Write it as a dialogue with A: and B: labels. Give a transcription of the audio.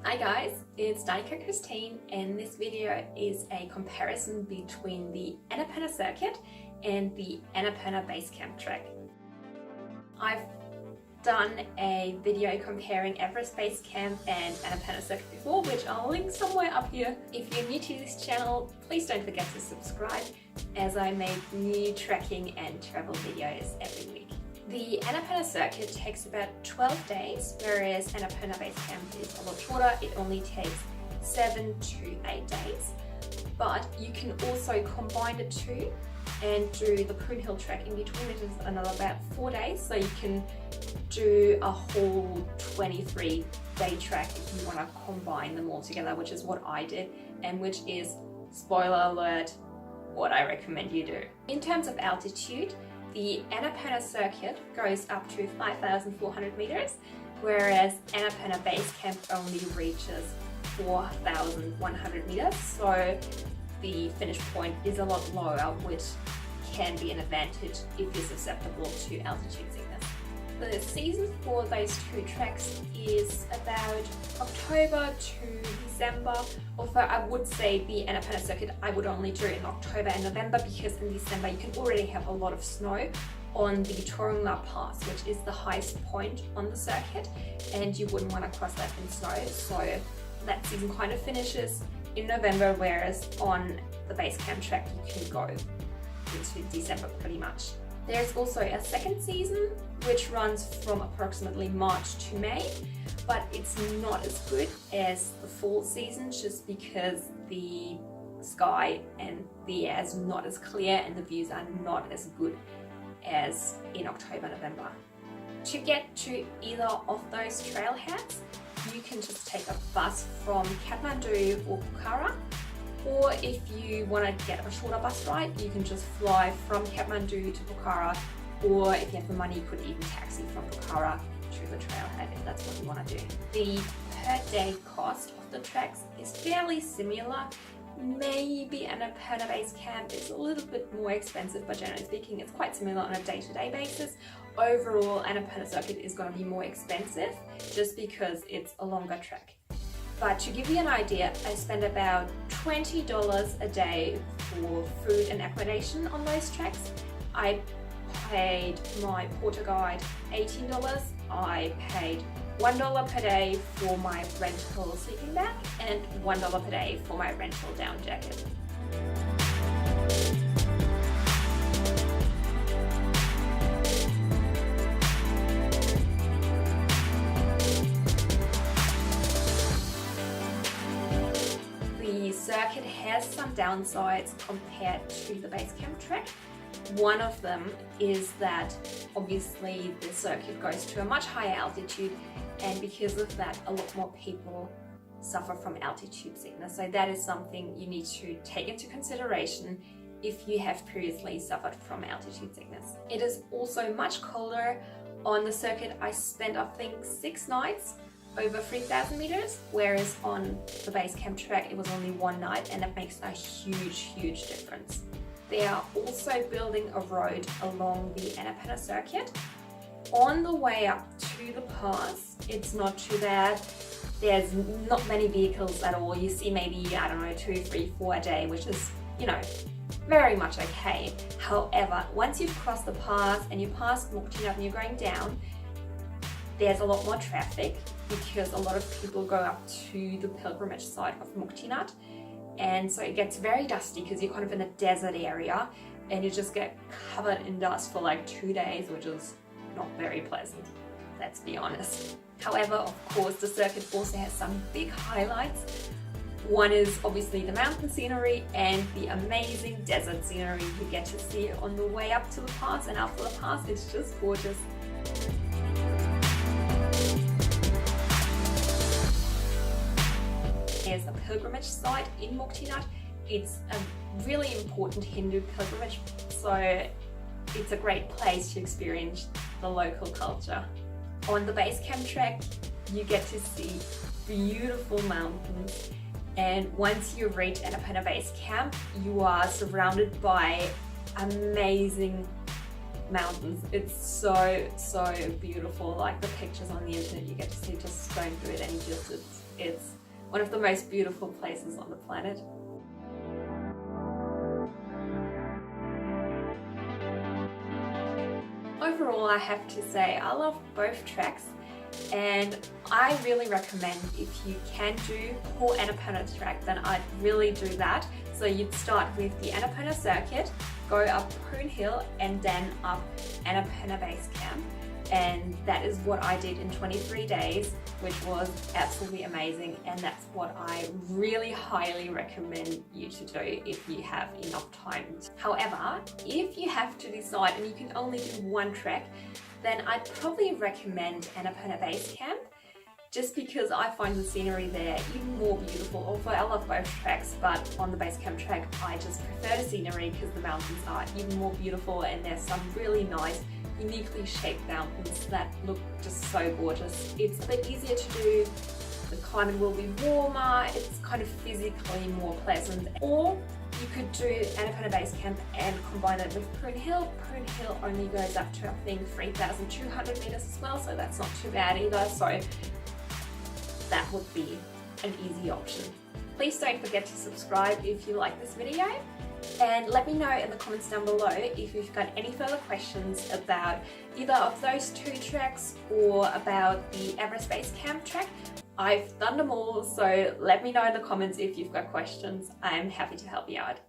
A: Hi guys, it's Danica Christine, and this video is a comparison between the Annapurna circuit and the Annapurna Basecamp trek. I've done a video comparing Everest Basecamp and Annapurna circuit before, which I'll link somewhere up here. If you're new to this channel, please don't forget to subscribe, as I make new trekking and travel videos every week. The Annapurna circuit takes about 12 days, whereas Annapurna Basecamp is a lot shorter. It only takes 7 to 8 days. But you can also combine the two and do the Poon Hill trek in between, which is another about 4 days. So you can do a whole 23-day trek if you want to combine them all together, which is what I did, and which is, spoiler alert, what I recommend you do. In terms of altitude, the Annapurna circuit goes up to 5,400 meters, whereas Annapurna Basecamp only reaches 4,100 meters. So the finish point is a lot lower, which can be an advantage if you're susceptible to altitude sickness. The season for those two treks is about October to December, although I would say the Annapurna circuit I would only do in October and November, because in December you can already have a lot of snow on the Torunga Pass, which is the highest point on the circuit, and you wouldn't want to cross that in snow. So that season kind of finishes in November, whereas on the Basecamp trek you can go into December pretty much. There's also a second season which runs from approximately March to May, but it's not as good as the fall season, just because the sky and the air is not as clear and the views are not as good as in October, November. To get to either of those trailheads, you can just take a bus from Kathmandu or Pokhara, or if you want to get a shorter bus ride, you can just fly from Kathmandu to Pokhara, or if you have the money, you could even taxi from Pokhara to the trailhead if that's what you want to do. The per day cost of the treks is fairly similar. Maybe Annapurna Basecamp is a little bit more expensive, but generally speaking it's quite similar on a day-to-day basis. Overall, Annapurna circuit is going to be more expensive just because it's a longer trek. But to give you an idea, I spent about $20 a day for food and accommodation on those treks. I paid my porter guide $18. I paid $1 per day for my rental sleeping bag and $1 per day for my rental down jacket. The circuit has some downsides compared to the Basecamp trek. One of them is that obviously the circuit goes to a much higher altitude, and because of that a lot more people suffer from altitude sickness. So that is something you need to take into consideration if you have previously suffered from altitude sickness. It is also much colder. On the circuit I spent, I think, 6 nights over 3,000 meters, whereas on the Basecamp trek it was only 1 night, and it makes a huge difference. They are also building a road along the Annapurna circuit. On the way up to the pass, it's not too bad. There's not many vehicles at all. You see maybe, I don't know, 2, 3, 4 a day, which is, you know, very much okay. However, once you've crossed the pass and you pass Muktinat and you're going down, there's a lot more traffic because a lot of people go up to the pilgrimage site of Muktinat. And so it gets very dusty because you're kind of in a desert area and you just get covered in dust for like 2 days, which is not very pleasant, let's be honest. However, of course, the circuit also has some big highlights. One is obviously the mountain scenery and the amazing desert scenery you get to see on the way up to the pass and after the pass. It's just gorgeous. There's a pilgrimage site in Muktinat. It's a really important Hindu pilgrimage, so it's a great place to experience the local culture. On the Basecamp trek, you get to see beautiful mountains, and once you reach Annapurna Basecamp, you are surrounded by amazing mountains. It's so beautiful. Like the pictures on the internet you get to see just don't do it any justice. It's one of the most beautiful places on the planet. Overall, I have to say I love both treks, and I really recommend, if you can do whole Annapurna trek, then I'd really do that. So you'd start with the Annapurna circuit, go up Poon Hill and then up Annapurna Base Camp, and that is what I did in 23 days, which was absolutely amazing, and that's what I really highly recommend you to do if you have enough time. However, if you have to decide and you can only do one trek, then I'd probably recommend Annapurna Base Camp, just because I find the scenery there even more beautiful. Although I love both treks, but on the base camp trek I just prefer the scenery because the mountains are even more beautiful, and there's some really nice uniquely shaped mountains that look just so gorgeous. It's a bit easier to do, the climate will be warmer, it's kind of physically more pleasant. Or you could do Annapurna Base Camp and combine it with Poon Hill. Poon Hill only goes up to I think 3,200 meters as well, so that's not too bad either. So that would be an easy option. Please don't forget to subscribe if you like this video, and let me know in the comments down below if you've got any further questions about either of those two treks or about the Everest Base Camp trek. I've done them all, so let me know in the comments if you've got questions. I'm happy to help you out.